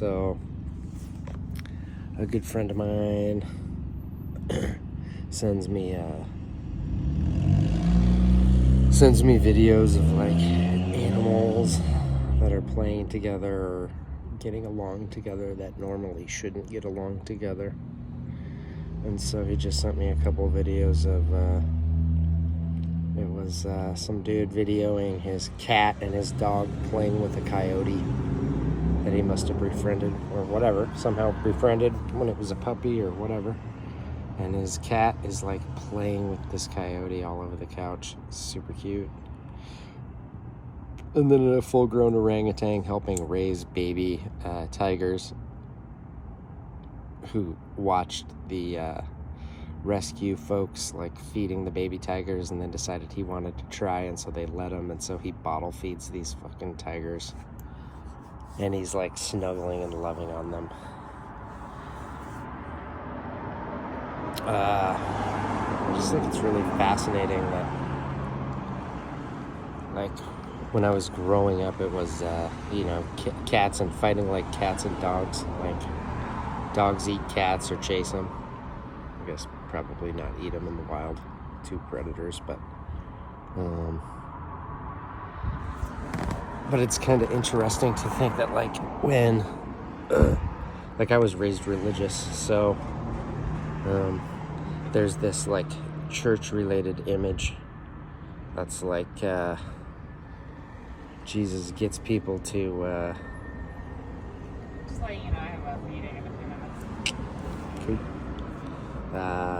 So a good friend of mine sends me videos of like animals that are playing together or getting along together that normally shouldn't get along together. And so he just sent me a couple of videos of it was some dude videoing his cat and his dog playing with a coyote that he must have befriended or whatever, somehow befriended when it was a puppy or whatever. And his cat is like playing with this coyote all over the couch. It's super cute. And then a full-grown orangutan helping raise baby tigers who watched the rescue folks like feeding the baby tigers and then decided he wanted to try, and so they let him, and so he bottle feeds these fucking tigers. And he's like snuggling and loving on them. I just think it's really fascinating that, like, when I was growing up, it was, cats and fighting like cats and dogs. Like, dogs eat cats or chase them. I guess probably not eat them in the wild. Two predators, but it's kind of interesting to think that, like, when, like, I was raised religious, so there's this, like, church-related image that's like, Jesus gets people to, just letting you know I have a meeting in a few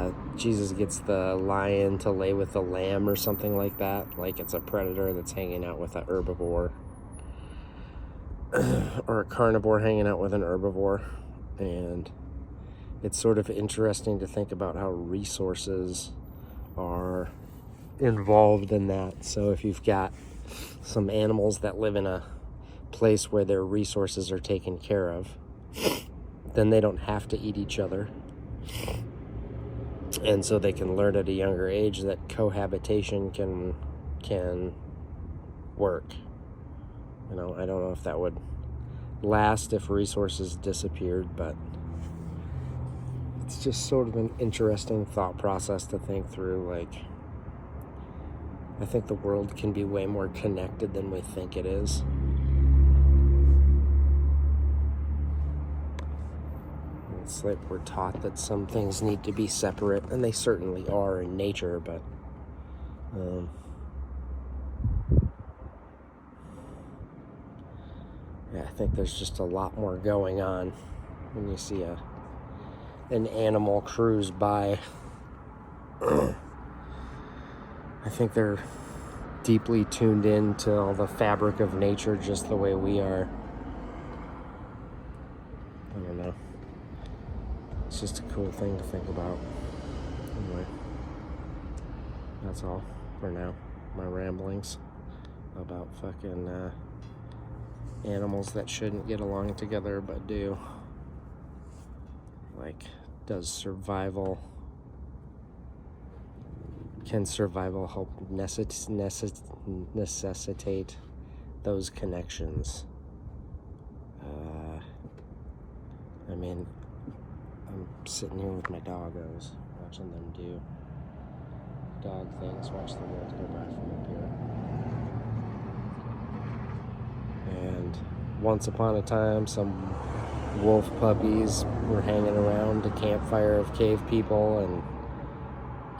minutes. Jesus gets the lion to lay with the lamb or something like that. Like it's a predator that's hanging out with a herbivore. Or a carnivore hanging out with an herbivore. And it's sort of interesting to think about how resources are involved in that. So if you've got some animals that live in a place where their resources are taken care of, then they don't have to eat each other. And so they can learn at a younger age that cohabitation can work. You know, I don't know if that would last if resources disappeared, but it's just sort of an interesting thought process to think through. Like, I think the world can be way more connected than we think it is. It's like we're taught that some things need to be separate, and they certainly are in nature, but yeah, I think there's just a lot more going on when you see an animal cruise by. I think they're deeply tuned in to all the fabric of nature just the way we are. I don't know. It's just a cool thing to think about. Anyway, that's all for now. My ramblings about fucking animals that shouldn't get along together but do. Like, can survival help necessitate those connections? I mean, I'm sitting here with my doggos, watching them do dog things, watch the world go by from up here. And once upon a time, some wolf puppies were hanging around a campfire of cave people and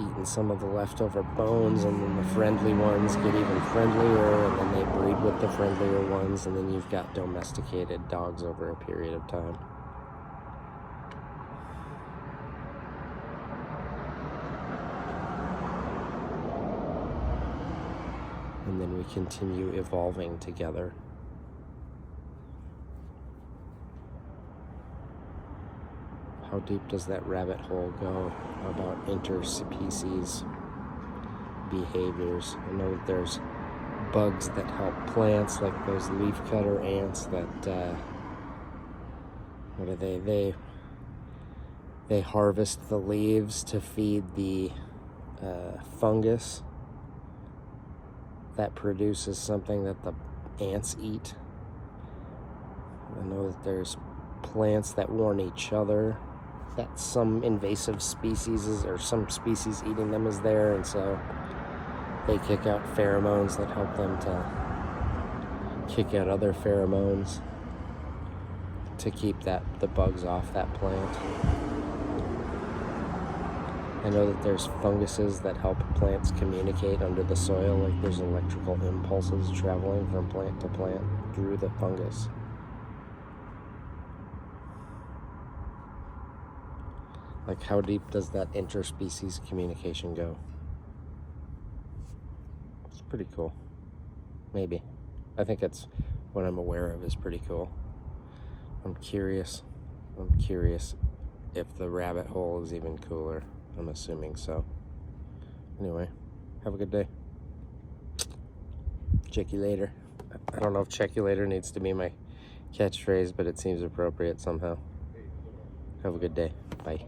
eating some of the leftover bones, and then the friendly ones get even friendlier, and then they breed with the friendlier ones, and then you've got domesticated dogs over a period of time. And then we continue evolving together. How deep does that rabbit hole go about interspecies behaviors? I know that there's bugs that help plants, like those leafcutter ants that, what are they? They harvest the leaves to feed the fungus that produces something that the ants eat. I know that there's plants that warn each other that some invasive species or some species eating them is there, and so they kick out pheromones that help them to kick out other pheromones to keep the bugs off that plant. I know that there's funguses that help plants communicate under the soil, like there's electrical impulses traveling from plant to plant through the fungus. Like, how deep does that interspecies communication go? It's pretty cool. Maybe. I think it's what I'm aware of is pretty cool. I'm curious if the rabbit hole is even cooler. I'm assuming so. Anyway, have a good day. Check you later. I don't know if check you later needs to be my catchphrase, but it seems appropriate somehow. Have a good day. Bye.